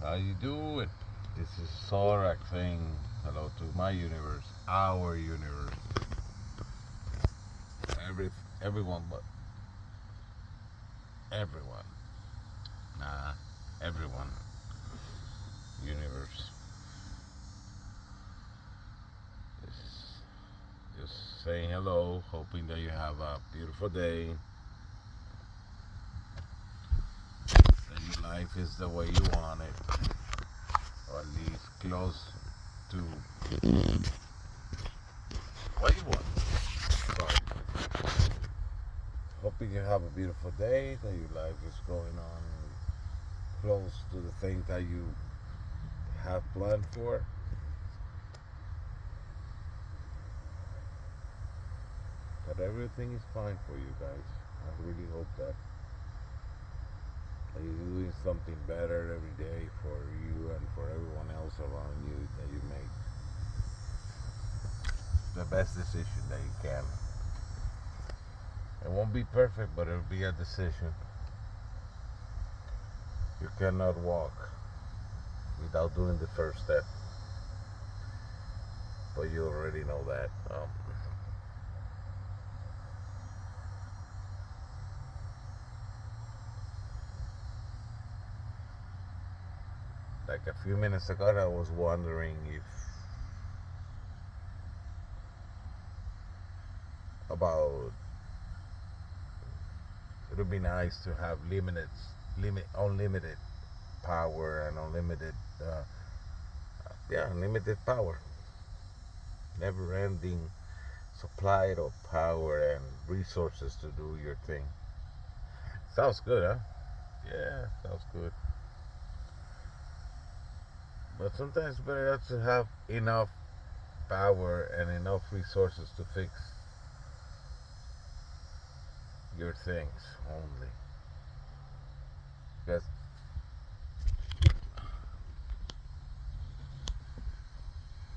How you doing? This is Sorak saying hello to my universe, our universe, every everyone but everyone. Nah, everyone. Universe. Just, just saying hello, hoping that you have a beautiful day, that your life is the way you want it, or at least close to what you want. Sorry. Hoping you have a beautiful day, that your life is going on close to the things that you have planned for. That everything is fine for you guys. I really hope that you're doing something better every day for you and for everyone else around you. That you make the best decision that you can. It won't be perfect, but it'll be a decision. You cannot walk without doing the first step, but you already know that. Like a few minutes ago, I was wondering if about it would be nice to have unlimited power and unlimited power, never-ending supply of power and resources to do your thing. Sounds good, huh? Yeah, sounds good. But sometimes it's better to have enough power and enough resources to fix your things only. Because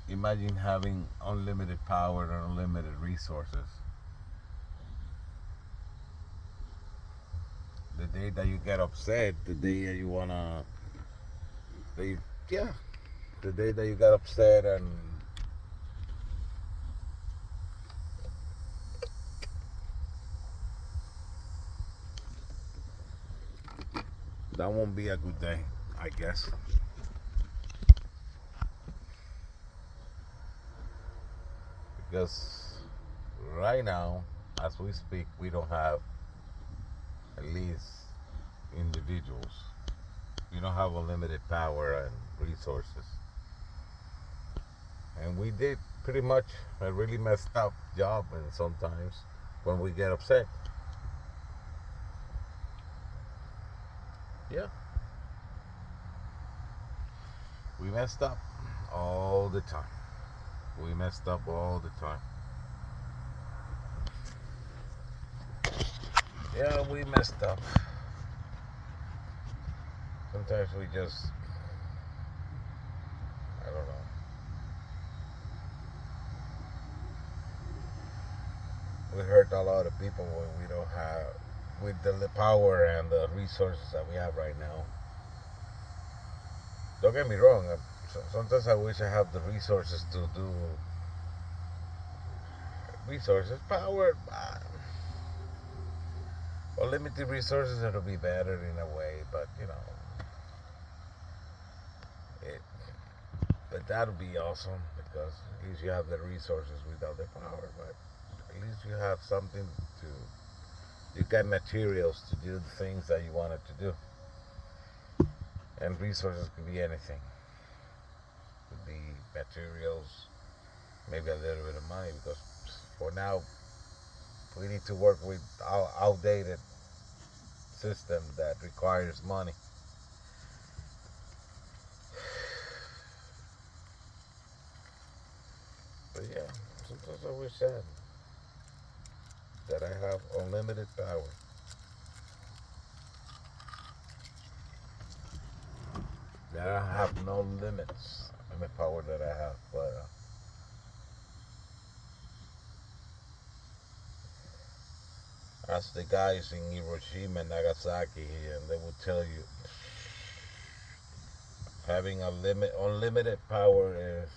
imagine having unlimited power and unlimited resources. The day that you get upset, the day that you wanna, that you, yeah, the day that you get upset and that won't be a good day, I guess. Because right now, as we speak, we don't have at least individuals. We don't have unlimited power and resources. And we did pretty much a really messed up job, and sometimes when we get upset, yeah, we messed up all the time. We messed up all the time. Yeah, we messed up. Sometimes we just, I don't know. We hurt a lot of people when we don't have, with the power and the resources that we have right now. Don't get me wrong. Sometimes I wish I have the resources to do resources, power, or limited resources. It'll be better in a way, but it. But that'll be awesome because at least you have the resources without the power. But at least you have something to. You got materials to do the things that you wanted to do, and resources could be anything. Could be materials, maybe a little bit of money because for now we need to work with our outdated system that requires money. But yeah, sometimes I wish that I have unlimited power, that I have no limits in the power that I have. But as the guys in Hiroshima and Nagasaki, and they will tell you, Having unlimited power is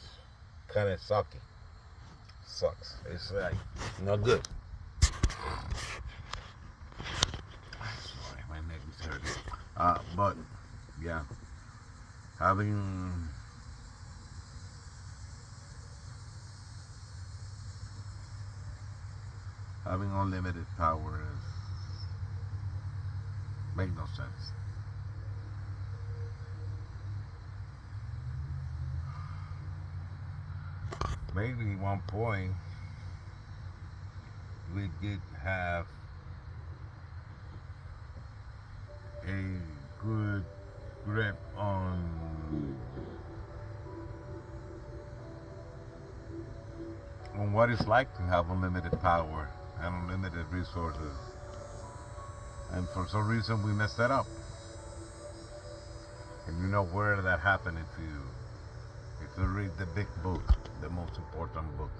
kind of sucky. Sucks. It's like not good. Sorry, my neck is hurting. But yeah, having having unlimited power is make no sense. Maybe at one point we did have a good grip on what it's like to have unlimited power and unlimited resources. And for some reason we messed that up. And you know where that happened if you read the big book, the most important book.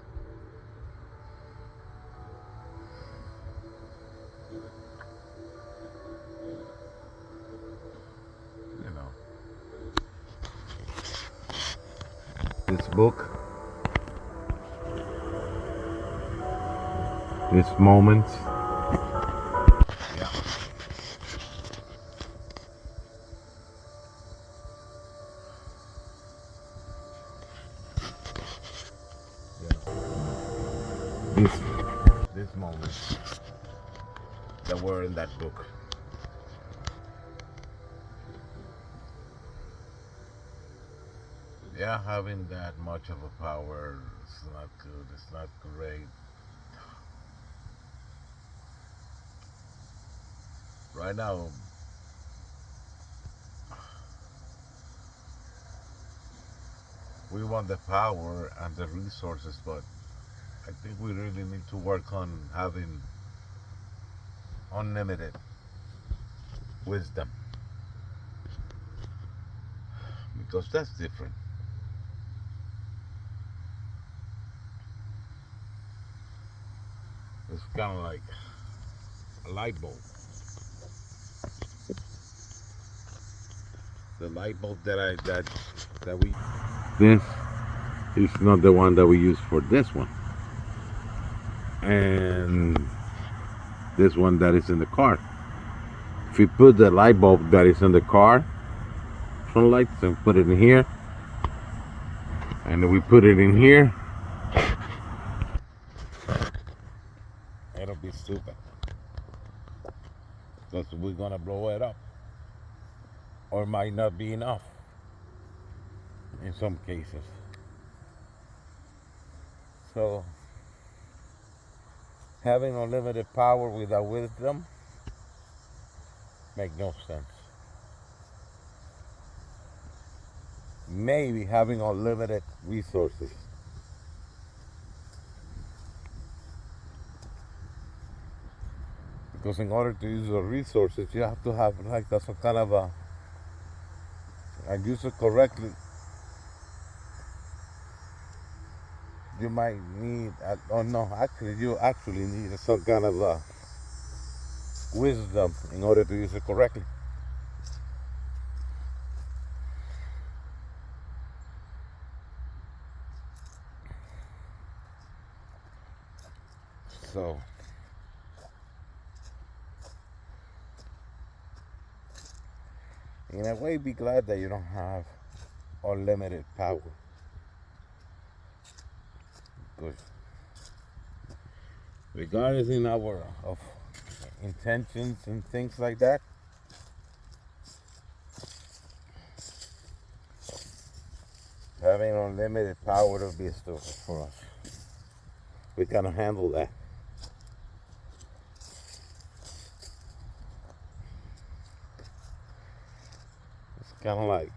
You know. This book, this moment. Yeah. This this moment that were in that book. Yeah, having that much of a power is not good. It's not great. Right now, we want the power and the resources, but I think we really need to work on having unlimited wisdom because that's different. It's kind of like a light bulb. The light bulb that we. This is not the one that we use for this one, and this one that is in the car. If we put the light bulb that is in the car, front lights, and put it in here, and then we put it in here, it'll be stupid because we're gonna blow it up, or it might not be enough in some cases. So having unlimited power without wisdom make no sense. Maybe having unlimited resources. Because in order to use the resources, you have to have like some kind of and use it correctly. You might need, oh no, actually, you actually need some kind of wisdom in order to use it correctly. So, in a way, be glad that you don't have unlimited power. Because regardless in our of intentions and things like that, having unlimited power will be stupid for us. We cannot handle that. It's kind of like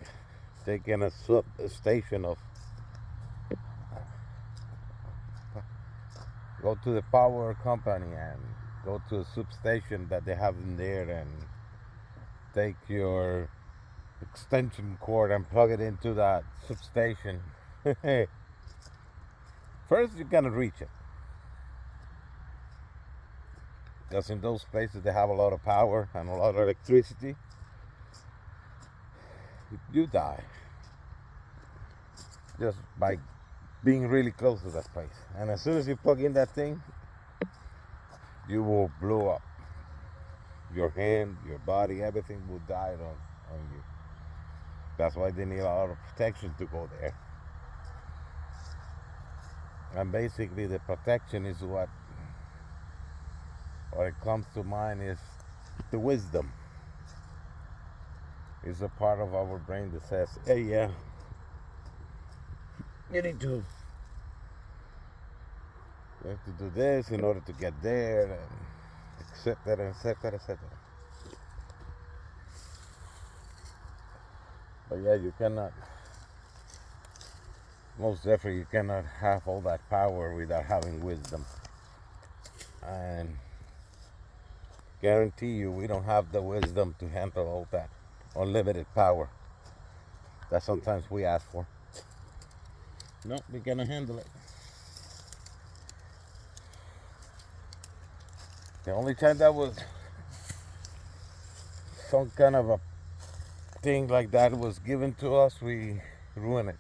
taking a station of go to the power company and go to a substation that they have in there and take your extension cord and plug it into that substation. First, you're gonna reach it because in those places they have a lot of power and a lot of electricity. You die. just by being really close to that place. And as soon as you plug in that thing, you will blow up. Your hand, your body, everything will die on you. That's why they need a lot of protection to go there. And basically the protection is what it comes to mind is the wisdom. It's a part of our brain that says, hey, yeah, you need to do this in order to get there, and etc., etc., etc. But yeah, you cannot, most definitely, you cannot have all that power without having wisdom. And guarantee you, we don't have the wisdom to handle all that unlimited power that sometimes we ask for. No, we're gonna handle it. The only time that was some kind of a thing like that was given to us, we ruin it.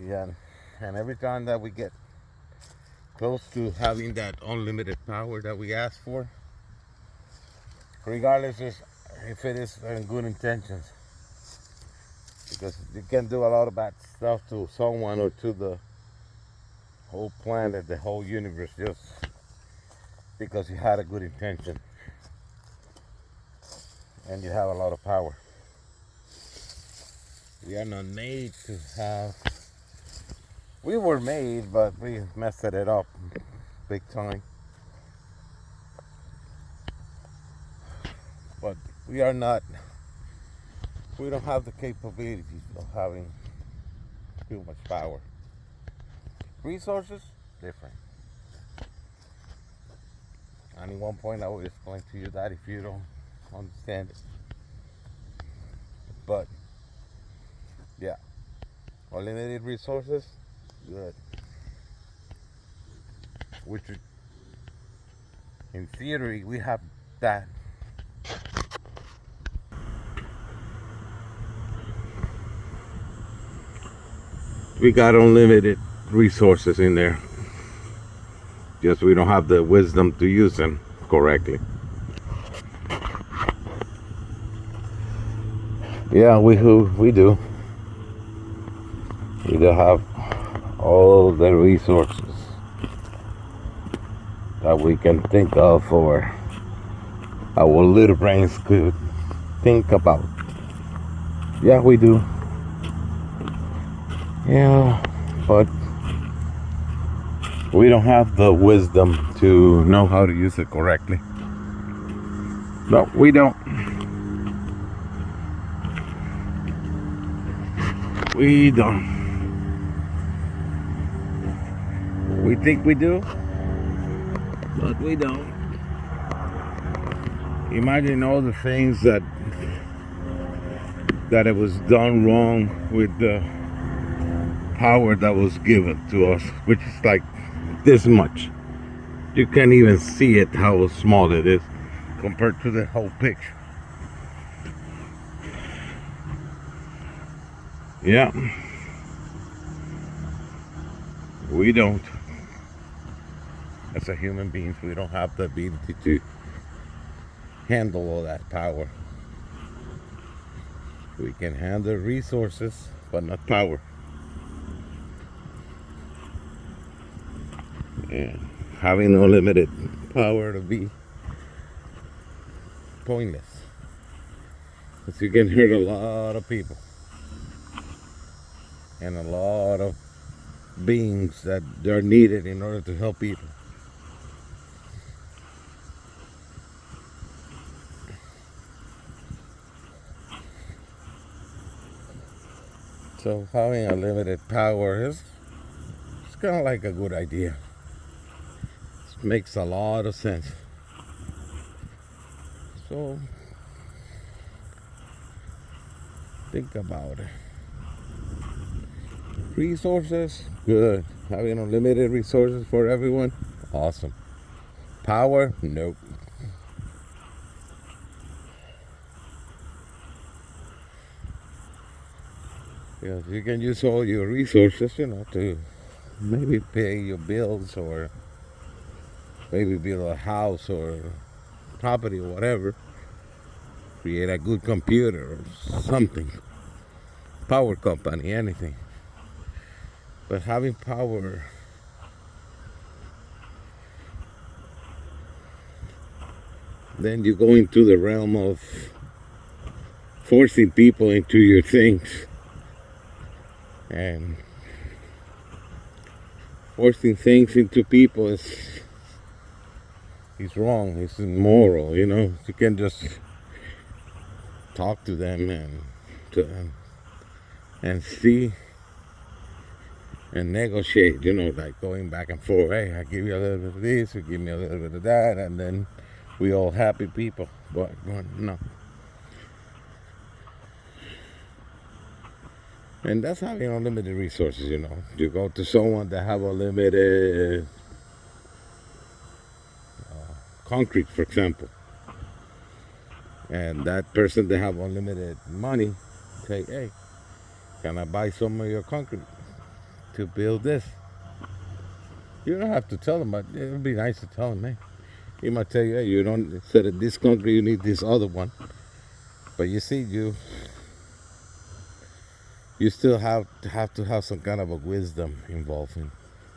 Yeah, and every time that we get close to having that unlimited power that we ask for, regardless if it is in good intentions, because you can do a lot of bad stuff to someone or to the whole planet, the whole universe, just because you had a good intention and you have a lot of power. We are not made to have. We were made, but we messed it up big time. But we are not. We don't have the capabilities of having too much power. Resources, different. And at one point I will explain to you that if you don't understand it. But yeah, unlimited resources, good. Which in theory we have that. We got unlimited resources in there. Just we don't have the wisdom to use them correctly. Yeah, we do. We do have all the resources that we can think of, or our little brains could think about. Yeah, we do. Yeah, but we don't have the wisdom to know how to use it correctly. No, we don't. We don't. We think we do, but we don't. Imagine all the things that it was done wrong with the power that was given to us, which is like this much. You can't even see it, how small it is compared to the whole picture. Yeah, we don't. As a human beings, we don't have the ability to handle all that power. We can handle resources, but not power. And having unlimited power to be pointless, because you can hurt a lot of people and a lot of beings that are needed in order to help people. So having unlimited power is kind of like a good idea. It makes a lot of sense. So think about it. Resources, good. Having unlimited resources for everyone, awesome. Power, nope. Because you can use all your resources, to maybe pay your bills or maybe build a house or property or whatever. Create a good computer or something. Power company, anything. But having power, then you go into the realm of forcing people into your things. And forcing things into people is wrong. It's immoral. You can just talk to them and see and negotiate. Like going back and forth. Hey, I give you a little bit of this, you give me a little bit of that, and then we all happy people. But no. And that's having unlimited resources. You go to someone that have unlimited concrete, for example, and that person that have unlimited money say, hey, can I buy some of your concrete to build this? You don't have to tell them, but it would be nice to tell them, hey. He might tell you, hey, you don't, instead of this concrete, you need this other one. But you see, you still have to have some kind of a wisdom involved in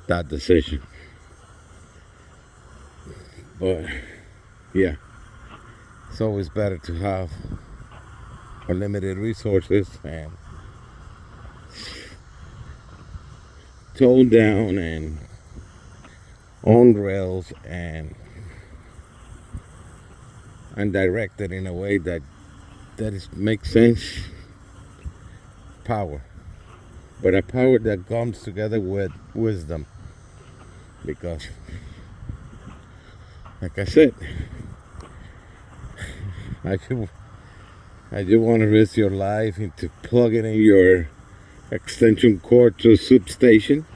that decision. But yeah, it's always better to have unlimited resources and tone down and on rails and directed in a way that makes sense. Power, but a power that comes together with wisdom. Because, like I said, I do want to risk your life into plugging in your extension cord to a substation.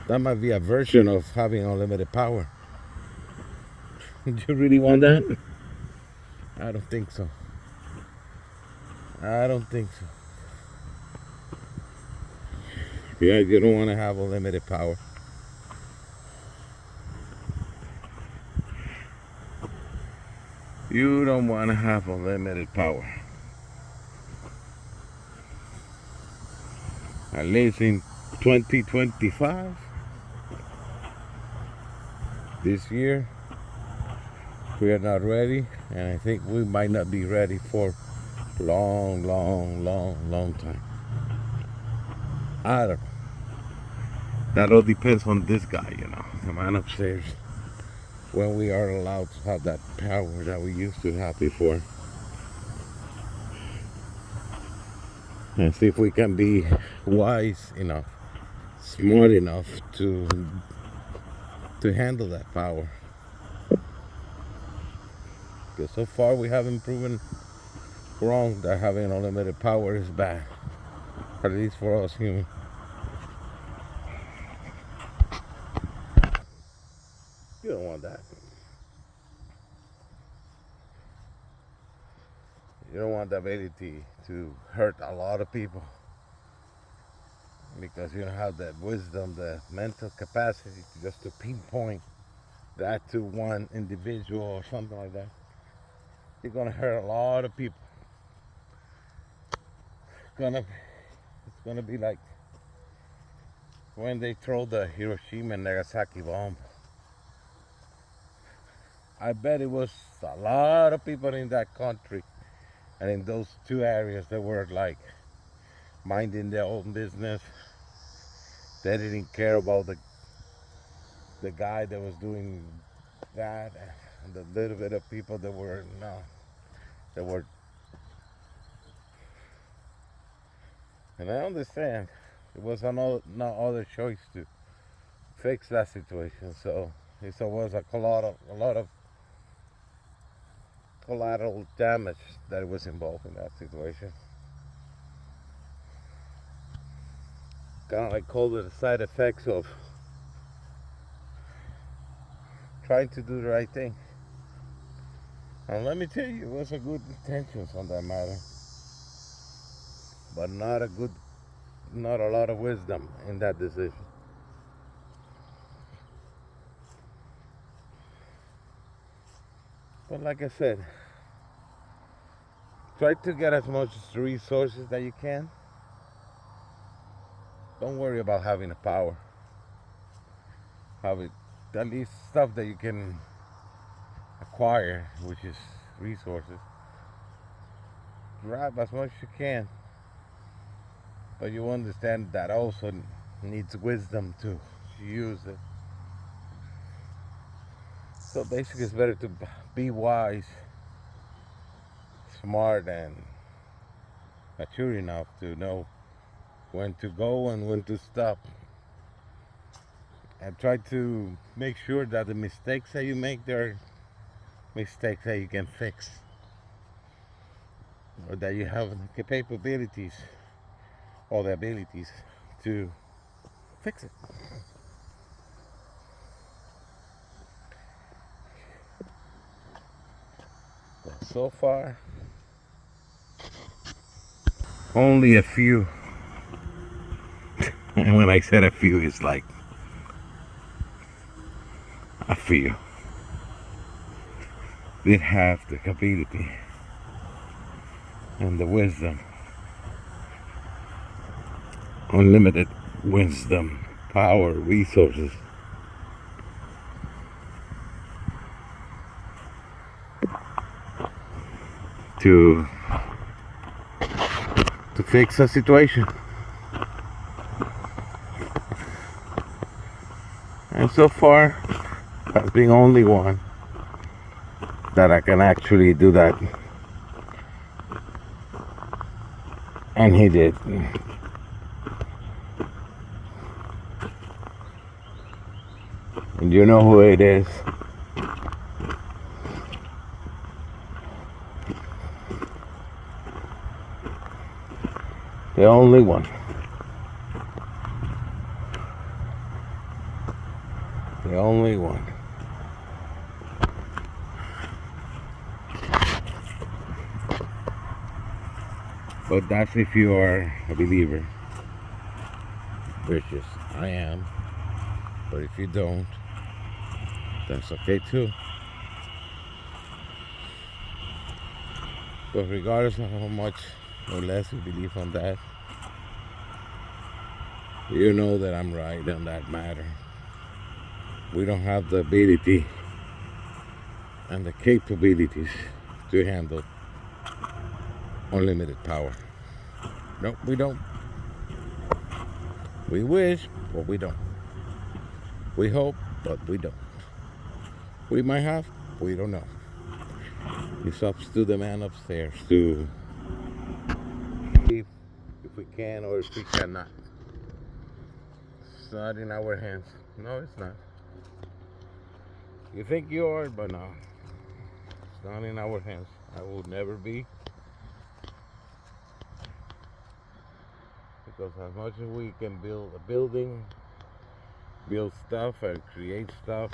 That might be a version of having unlimited power. Do you really want that? I don't think so. I don't think so. Yeah, you don't want to have unlimited power. You don't want to have unlimited power. At least in 2025, this year, we are not ready, and I think we might not be ready for long, long, long, long time. I don't know. That all depends on this guy, the man upstairs. When we are allowed to have that power that we used to have before. And see if we can be wise enough, smart enough to handle that power. Because so far we haven't proven wrong that having unlimited power is bad. At least for us humans. You don't want that. You don't want the ability to hurt a lot of people. Because you don't have that wisdom, the mental capacity just to pinpoint that to one individual or something like that. You're gonna hurt a lot of people. It's gonna be like when they throw the Hiroshima and Nagasaki bomb. I bet it was a lot of people in that country and in those two areas that were like minding their own business. They didn't care about the guy that was doing that, and the little bit of people that were and I understand it was no other choice to fix that situation. So it was a lot of collateral damage that was involved in that situation. Kind of like called it the side effects of trying to do the right thing. And let me tell you, it was a good intentions on that matter. but not a lot of wisdom in that decision. But like I said, try to get as much resources that you can. Don't worry about having the power. Have it, at least stuff that you can acquire, which is resources. Grab as much as you can, but you understand that also needs wisdom to use it. So basically, it's better to be wise, smart, and mature enough to know when to go and when to stop. And try to make sure that the mistakes that you make, they're mistakes that you can fix, or that you have the capabilities or the abilities to fix it. But so far, only a few. And when I said a few, it's like a few did have the capability and the wisdom, unlimited wisdom, power, resources to fix a situation. And so far, I've been only one that I can actually do that. And he did. And you know who it is. The only one. The only one. But that's if you are a believer, which is I am. But if you don't, that's okay too. But regardless of how much or less you believe on that, you know that I'm right on that matter. We don't have the ability and the capabilities to handle unlimited power. No, we don't. We wish, but we don't. We hope, but we don't. We might have, we don't know. It's up to the man upstairs to if we can or if we cannot. It's not in our hands. No, it's not. You think you are, but no. It's not in our hands. I will never be. Because as much as we can build a building, build stuff and create stuff,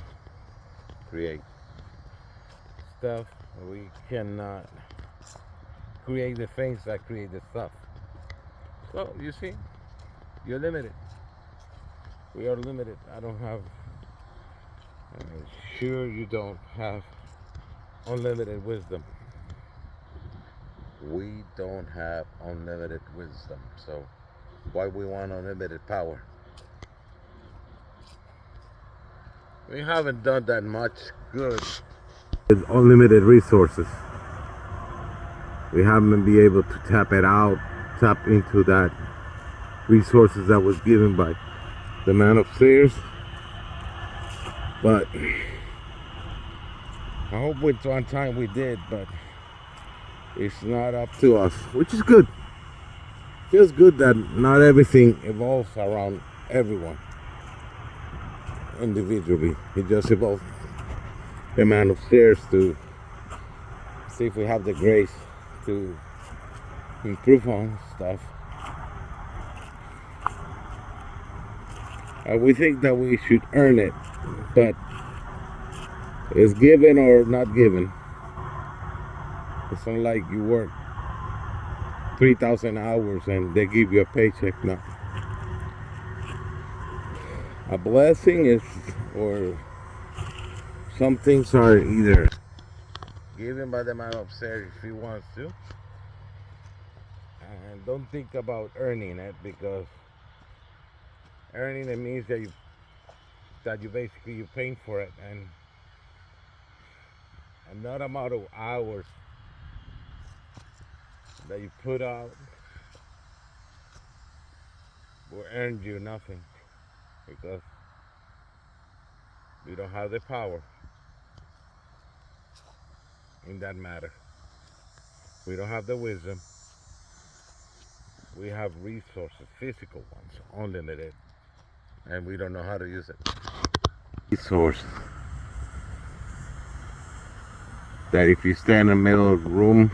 we cannot create the things that create the stuff. So you see, you're limited. We are limited. I don't have, sure you don't have unlimited wisdom. We don't have unlimited wisdom. So why we want unlimited power? We haven't done that much good with unlimited resources. We haven't been able to tap into that resources that was given by the man upstairs. But I hope with one time we did, but it's not up to us, which is good. Feels good that not everything evolves around everyone individually. It just evolves the man upstairs to see if we have the grace to improve on stuff. We think that we should earn it, but it's given or not given. It's not like you work 3,000 hours and they give you a paycheck. No. A blessing is, or some things are either given by the man upstairs if he wants to, and don't think about earning it, because earning it means that you basically you're paying for it, and not amount of hours that you put out will earn you nothing, because we don't have the power in that matter. We don't have the wisdom. We have resources, physical ones, unlimited, and we don't know how to use it. Resource that if you stand in the middle of the room,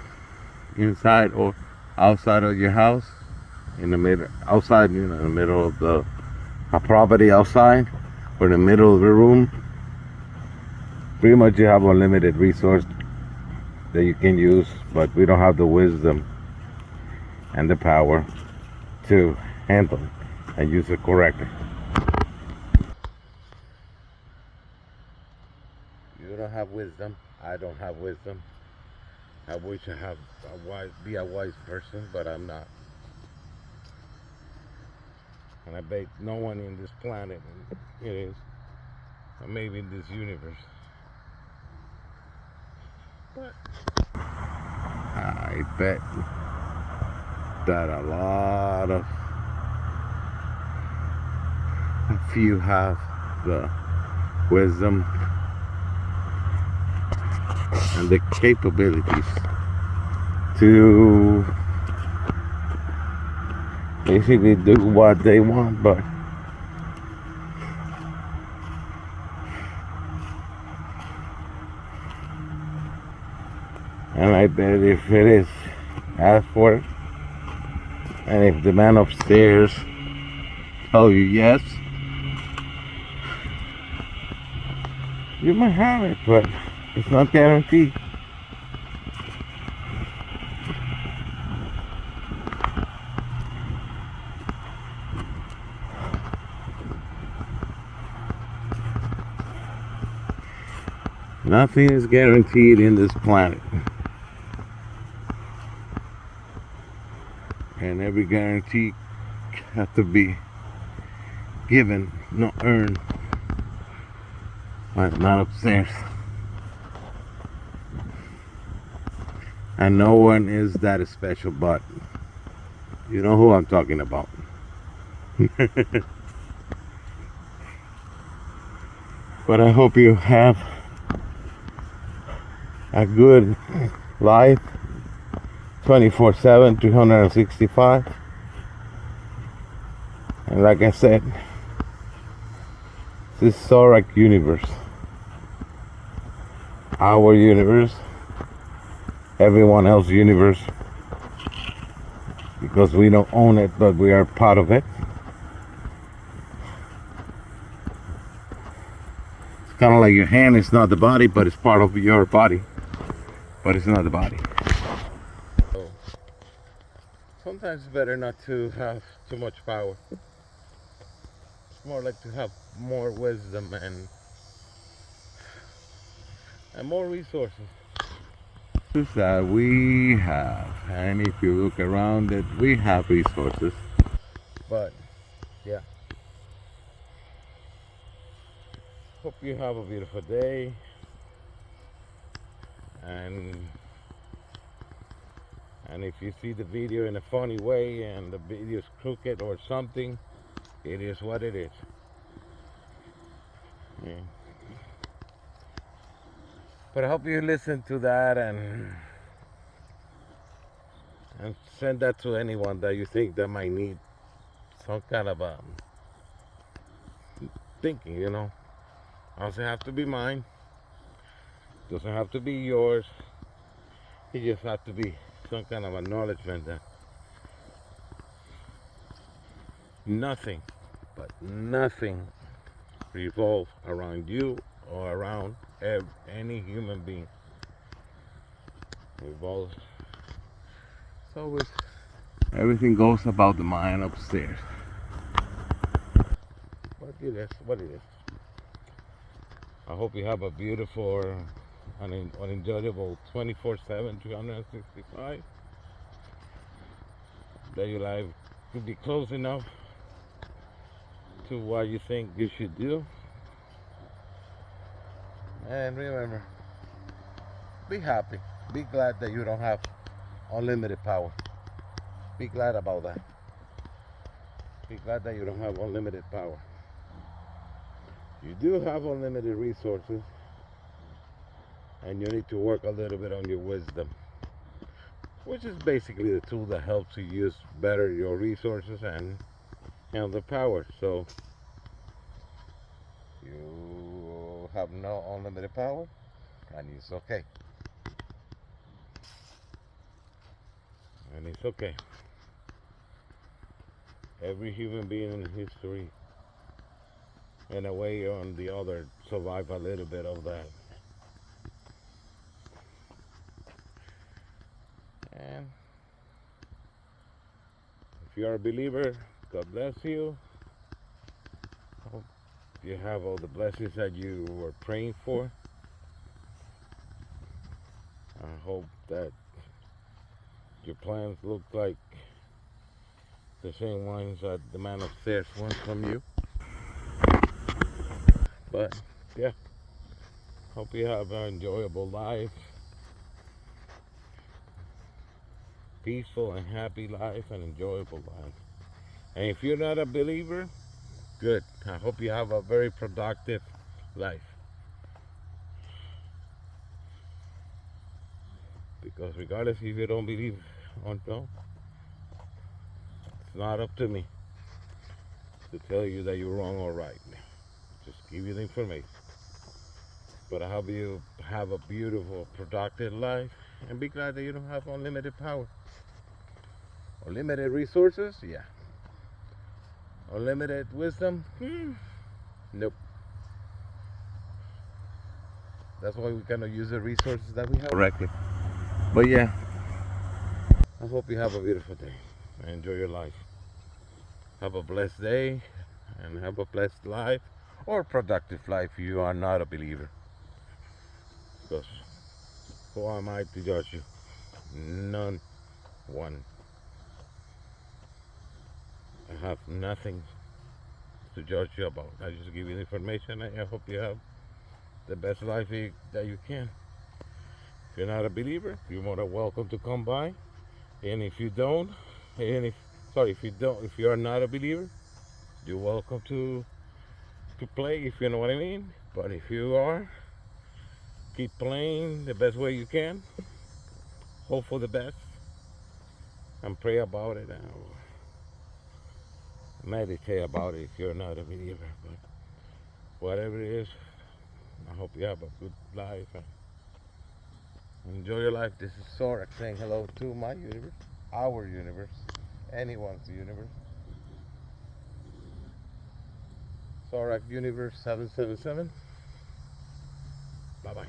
inside or outside of your house, in the middle, outside, in the middle of the property outside, or in the middle of the room, pretty much you have unlimited resource that you can use, but we don't have the wisdom and the power to handle it and use it correctly. You don't have wisdom. I don't have wisdom. I wish I have be a wise person, but I'm not. And I bet no one in this planet is, or maybe in this universe. But I bet that a lot of few have the wisdom and the capabilities to basically do what they want, but and I bet if it is asked for it, and if the man upstairs tell you yes, you might have it, but it's not guaranteed. Nothing is guaranteed in this planet. And every guarantee has to be given, not earned. But not upstairs. And no one is that special, but you know who I'm talking about. But I hope you have a good life, 24/7, 365. And like I said, this Zorak universe, our universe, everyone else's universe, because we don't own it, but we are part of it. It's kind of like your hand is not the body, but it's part of your body, but it's not the body. So sometimes it's better not to have too much power. It's more like to have more wisdom and more resources that we have. And if you look around it, we have resources. But yeah, hope you have a beautiful day, and if you see the video in a funny way and the video is crooked or something, it is what it is. Yeah. But I hope you listen to that and send that to anyone that you think that might need some kind of thinking, Doesn't have to be mine. Doesn't have to be yours. It just has to be some kind of acknowledgement that nothing, but nothing revolves around you or around any human being. Revolves. It's always Everything goes about the mind upstairs. What it is, what it is. I hope you have a beautiful and enjoyable 24/7, 365. That your life could be close enough to what you think you should do. And remember, be happy. Be glad that you don't have unlimited power. Be glad about that. Be glad that you don't have unlimited power. You do have unlimited resources, and you need to work a little bit on your wisdom, which is basically the tool that helps you use better your resources and the power. So you have no unlimited power, and it's okay. And it's okay. Every human being in history, in a way or on the other, survive a little bit of that. And if you are a believer, God bless you. Hope you have all the blessings that you were praying for. I hope that your plans look like the same ones that the man upstairs wants from you. But yeah, hope you have an enjoyable life, peaceful and happy life, and enjoyable life. And if you're not a believer, good. I hope you have a very productive life. Because regardless if you don't believe or no, it's not up to me to tell you that you're wrong or right. Just give you the information. But I hope you have a beautiful, productive life, and be glad that you don't have unlimited power. Unlimited resources? Yeah. Unlimited wisdom? Nope. That's why we cannot use the resources that we have correctly. But yeah, I hope you have a beautiful day and enjoy your life. Have a blessed day and have a blessed life or productive life if you are not a believer. Because who am I to judge you? None. One. I have nothing to judge you about. I just give you the information, and I hope you have the best life that you can. If you're not a believer, you're more than welcome to come by. And if you don't, if you are not a believer, you're welcome to play, if you know what I mean. But if you are, keep playing the best way you can. Hope for the best and pray about it and meditate about it if you're not a believer. But whatever it is, I hope you have a good life and enjoy your life. This is Sorak saying hello to my universe, our universe, anyone's universe. Sorak Universe 777. Bye bye.